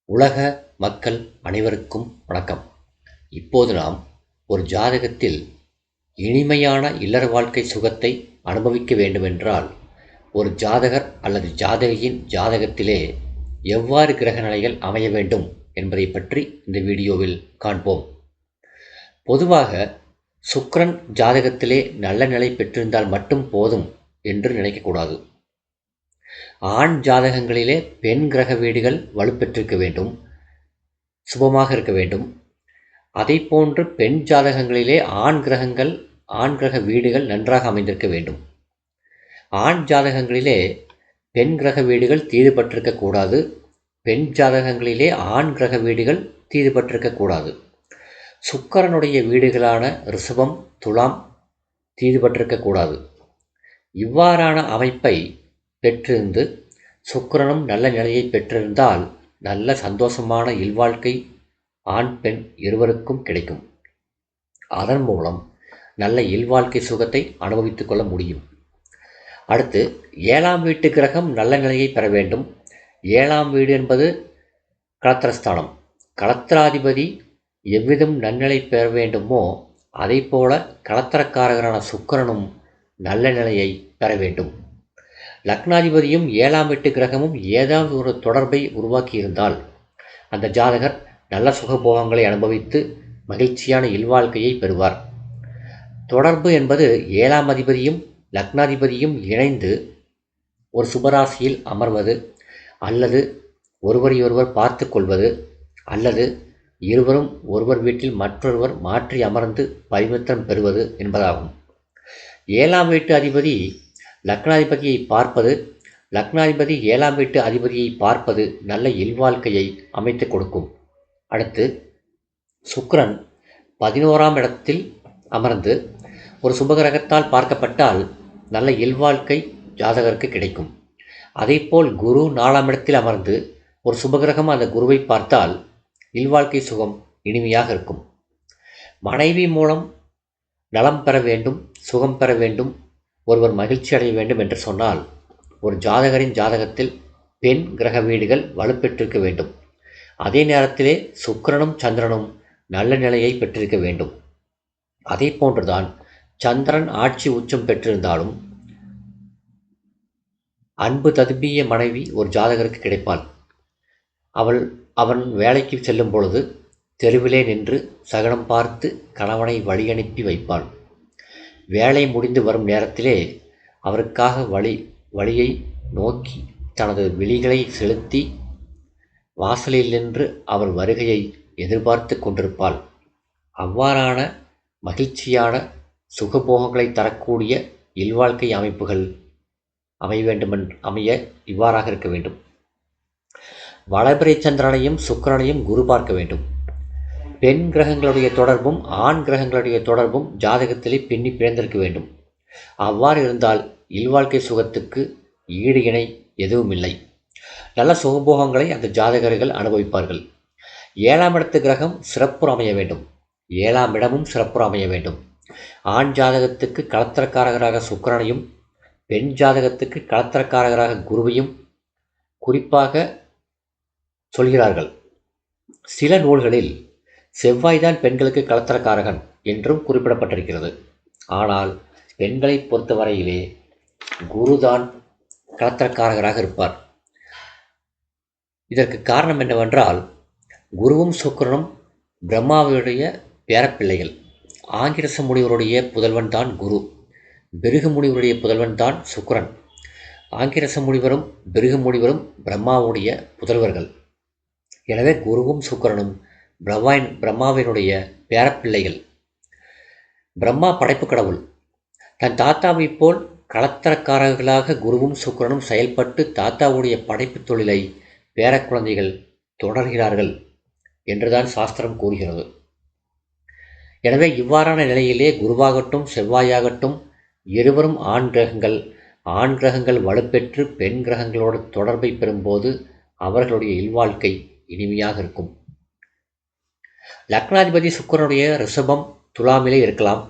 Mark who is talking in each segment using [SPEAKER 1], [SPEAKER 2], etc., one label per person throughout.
[SPEAKER 1] உலக மக்கள் அனைவருக்கும் வணக்கம். இப்போது நாம் ஒரு ஜாதகத்தில் இனிமையான இல்லற வாழ்க்கை சுகத்தை அனுபவிக்க வேண்டுமென்றால் ஒரு ஜாதகர் அல்லது ஜாதகியின் ஜாதகத்திலே எவ்வாறு கிரக நிலைகள் அமைய வேண்டும் என்பதை பற்றி இந்த வீடியோவில் காண்போம். பொதுவாக சுக்கிரன் ஜாதகத்திலே நல்ல நிலை பெற்றிருந்தால் மட்டும் போதும் என்று நினைக்கக்கூடாது. ஆண் ஜாதகங்களிலே பெண் கிரக வீடுகள் வலுப்பெற்றிருக்க வேண்டும், சுபமாக இருக்க வேண்டும். அதைப்போன்று பெண் ஜாதகங்களிலே ஆண் கிரக வீடுகள் நன்றாக அமைந்திருக்க வேண்டும். ஆண் ஜாதகங்களிலே பெண் கிரக வீடுகள் தீதுபட்டிருக்கக்கூடாது, பெண் ஜாதகங்களிலே ஆண் கிரக வீடுகள் தீதுபட்டிருக்கக்கூடாது. சுக்கிரனுடைய வீடுகளான ரிஷபம், துலாம் தீதுபட்டிருக்கக்கூடாது. இவ்வாறான அமைப்பை பெற்றிருந்து சுக்கிரனும் நல்ல நிலையை பெற்றிருந்தால் நல்ல சந்தோஷமான இல்வாழ்க்கை ஆண் பெண் இருவருக்கும் கிடைக்கும். அதன் மூலம் நல்ல இல்வாழ்க்கை சுகத்தை அனுபவித்துக் கொள்ள முடியும். அடுத்து 7ஆம் வீட்டு கிரகம் நல்ல நிலையை பெற வேண்டும். 7ஆம் வீடு என்பது களத்திரஸ்தானம். களத்திராதிபதி எவ்விதம் நன்னிலை பெற வேண்டுமோ அதைப்போல களத்திரக்காரகரான சுக்கிரனும் நல்ல நிலையை பெற வேண்டும். லக்னாதிபதியும் 7ஆம் வீட்டு கிரகமும் ஏதாவது ஒரு தொடர்பை உருவாக்கியிருந்தால் அந்த ஜாதகர் நல்ல சுகபோகங்களை அனுபவித்து மகிழ்ச்சியான இல்வாழ்க்கையை பெறுவார். தொடர்பு என்பது 7ஆம் அதிபதியும் லக்னாதிபதியும் இணைந்து ஒரு சுபராசியில் அமர்வது, அல்லது ஒருவரையொருவர் பார்த்து கொள்வது, அல்லது இருவரும் ஒருவர் வீட்டில் மற்றொருவர் மாற்றி அமர்ந்து பரிமித்திரம் பெறுவது என்பதாகும். 7ஆம் வீட்டு அதிபதி லக்னாதிபதியை பார்ப்பது, லக்னாதிபதி 7ஆம் வீட்டு அதிபதியை பார்ப்பது நல்ல இல்வாழ்க்கையை அமைத்து கொடுக்கும். அடுத்து சுக்கிரன் 11ஆம் இடத்தில் அமர்ந்து ஒரு சுபகிரகத்தால் பார்க்கப்பட்டால் நல்ல இல்வாழ்க்கை ஜாதகருக்கு கிடைக்கும். அதேபோல் குரு 4ஆம் இடத்தில் அமர்ந்து ஒரு சுபகிரகம் அந்த குருவை பார்த்தால் இல்வாழ்க்கை சுகம் இனிமையாக இருக்கும். மனைவி மூலம் நலம் பெற வேண்டும், சுகம் பெற வேண்டும், ஒருவர் மகிழ்ச்சி அடைய வேண்டும் என்று சொன்னால் ஒரு ஜாதகரின் ஜாதகத்தில் பெண் கிரக வீடுகள் வலுப்பெற்றிருக்க வேண்டும். அதே நேரத்திலே சுக்கிரனும் சந்திரனும் நல்ல நிலையை பெற்றிருக்க வேண்டும். அதே போன்றுதான் சந்திரன் ஆட்சி உச்சம் பெற்றிருந்தாலும் அன்பு ததும்பிய மனைவி ஒரு ஜாதகருக்கு கிடைப்பாள். அவன் வேலைக்கு செல்லும் பொழுது தெருவிலே நின்று சகனம் பார்த்து கணவனை வழியனுப்பி வைப்பாள். வேலை முடிந்து வரும் நேரத்திலே அவருக்காக வழியை நோக்கி தனது விழிகளை செலுத்தி வாசலில் நின்று அவர் வருகையை எதிர்பார்த்து கொண்டிருப்பாள். அவ்வாறான மகிழ்ச்சியான சுகபோகங்களை தரக்கூடிய இல்வாழ்க்கை அமைப்புகள் அமைய இவ்வாறாக இருக்க வேண்டும். வளபிறை சந்திரனையும் சுக்கிரனையும் குரு பார்க்க வேண்டும். பெண் கிரகங்களுடைய தொடர்பும் ஆண் கிரகங்களுடைய தொடர்பும் ஜாதகத்திலே பின்னி பிணைந்திருக்க வேண்டும். அவ்வாறு இருந்தால் இல்வாழ்க்கை சுகத்துக்கு ஈடு இணை எதுவும் இல்லை. நல்ல சுகபோகங்களை அந்த ஜாதகர்கள் அனுபவிப்பார்கள். 7ஆம் இடத்து கிரகம் சிறப்புற அமைய வேண்டும். 7ஆம் இடமும் சிறப்புற அமைய வேண்டும். ஆண் ஜாதகத்துக்கு களத்திரக்காரகராக சுக்கிரனையும் பெண் ஜாதகத்துக்கு களத்திரக்காரகராக குருவையும் குறிப்பாக சொல்கிறார்கள். சில நூல்களில் செவ்வாய்தான் பெண்களுக்கு களத்திரக்காரகன் என்றும் குறிப்பிடப்பட்டிருக்கிறது. ஆனால் பெண்களை பொறுத்தவரையிலே குருதான் களத்திரக்காரகராக இருப்பார். இதற்கு காரணம் என்னவென்றால் குருவும் சுக்கிரனும் பிரம்மாவுடைய பேரப்பிள்ளைகள். ஆங்கிரச முனிவருடைய புதல்வன் தான் குரு, பிருகு முனிவருடைய புதல்வன் தான் சுக்கிரன். ஆங்கிரச முனிவரும் பிருகு முனிவரும் பிரம்மாவுடைய புதல்வர்கள். எனவே குருவும் சுக்கிரனும் பிரம்மாவினுடைய பேரப்பிள்ளைகள். பிரம்மா படைப்பு கடவுள். தன் தாத்தாவைப் போல் களத்திரக்காரர்களாக குருவும் சுக்கிரனும் செயல்பட்டு தாத்தாவுடைய படைப்பு தொழிலை பேரக்குழந்தைகள் தொடர்கிறார்கள் என்றுதான் சாஸ்திரம் கூறுகிறது. எனவே இவ்வாறான நிலையிலே குருவாகட்டும் செவ்வாயாகட்டும் இருவரும் ஆண் கிரகங்கள் வலுப்பெற்று பெண் கிரகங்களோடு தொடர்பை பெறும்போது அவர்களுடைய இல்வாழ்க்கை இனிமையாக இருக்கும். லக்னாதிபதி சுக்கிரனுடைய ரிஷபம் துலாமிலே இருக்கலாம்.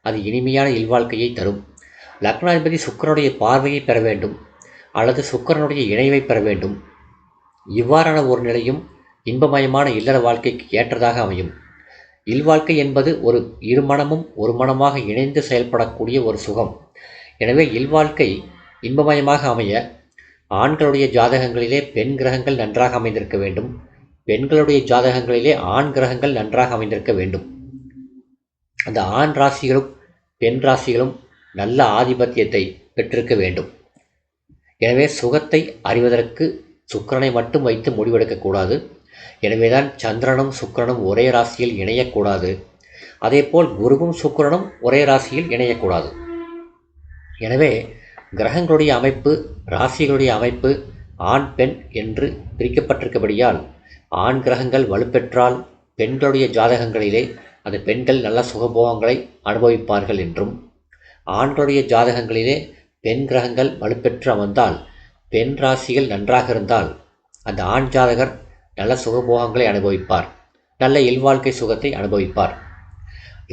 [SPEAKER 1] அது இனிமையான இல்வாழ்க்கையை தரும். லக்னாதிபதி சுக்கிரனுடைய பார்வையை பெற வேண்டும் அல்லது சுக்கிரனுடைய இணைவை பெற வேண்டும். இவ்வாறான ஒரு நிலையும் இன்பமயமான இல்லற வாழ்க்கைக்கு ஏற்றதாக அமையும். இல்வாழ்க்கை என்பது ஒரு இருமனமும் ஒரு மனமாக இணைந்து செயல்படக்கூடிய ஒரு சுகம். எனவே இல்வாழ்க்கை இன்பமயமாக அமைய ஆண்களுடைய ஜாதகங்களிலே பெண் கிரகங்கள் நன்றாக அமைந்திருக்க வேண்டும். பெண்களுடைய ஜாதகங்களிலே ஆண் கிரகங்கள் நன்றாக அமைந்திருக்க வேண்டும். அந்த ஆண் ராசிகளும் பெண் ராசிகளும் நல்ல ஆதிபத்தியத்தை பெற்றிருக்க வேண்டும். எனவே சுகத்தை அறிவதற்கு சுக்கிரனை மட்டும் வைத்து முடிவெடுக்கக்கூடாது. எனவேதான் சந்திரனும் சுக்கிரனும் ஒரே ராசியில் இணையக்கூடாது. அதேபோல் குருவும் சுக்கிரனும் ஒரே ராசியில் இணையக்கூடாது. எனவே கிரகங்களுடைய அமைப்பு, ராசிகளுடைய அமைப்பு ஆண் பெண் என்று பிரிக்கப்பட்டிருக்கபடியால் ஆண் கிரகங்கள் வலுப்பெற்றால் பெண்களுடைய ஜாதகங்களிலே அந்த பெண்கள் நல்ல சுகபோகங்களை அனுபவிப்பார்கள் என்றும், ஆண்களுடைய ஜாதகங்களிலே பெண் கிரகங்கள் வலுப்பெற்று அமர்ந்தால் பெண் ராசிகள் நன்றாக இருந்தால் அந்த ஆண் ஜாதகர் நல்ல சுகபோகங்களை அனுபவிப்பார், நல்ல இல்வாழ்க்கை சுகத்தை அனுபவிப்பார்.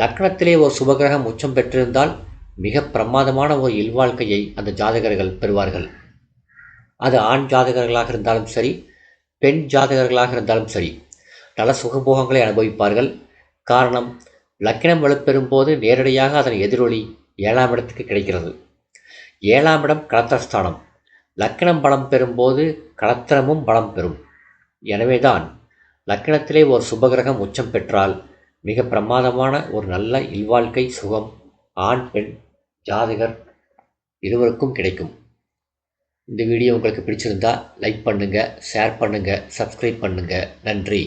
[SPEAKER 1] லக்னத்திலே ஒரு சுபகிரகம் உச்சம் பெற்றிருந்தால் மிக பிரமாதமான ஒரு இல்வாழ்க்கையை அந்த ஜாதகர்கள் பெறுவார்கள். அது ஆண் ஜாதகர்களாக இருந்தாலும் சரி, பெண் ஜாதகர்களாக இருந்தாலும் சரி, நல்ல சுகபோகங்களை அனுபவிப்பார்கள். காரணம், லக்கினம் வலுப்பெறும் போது நேரடியாக அதன் எதிரொலி 7ஆம் இடத்துக்கு கிடைக்கிறது. 7ஆம் இடம் களத்திரஸ்தானம். லக்கினம் பலம் பெறும்போது களத்திரமும் பலம் பெறும். எனவேதான் லக்கினத்திலே ஒரு சுபகிரகம் உச்சம் பெற்றால் மிக பிரமாதமான ஒரு நல்ல இல்வாழ்க்கை சுகம் ஆண் பெண் ஜாதகர் இருவருக்கும் கிடைக்கும். இந்த வீடியோ உங்களுக்கு பிடிச்சிருந்தா லைக் பண்ணுங்கள், ஷேர் பண்ணுங்கள், சப்ஸ்கிரைப் பண்ணுங்கள். நன்றி.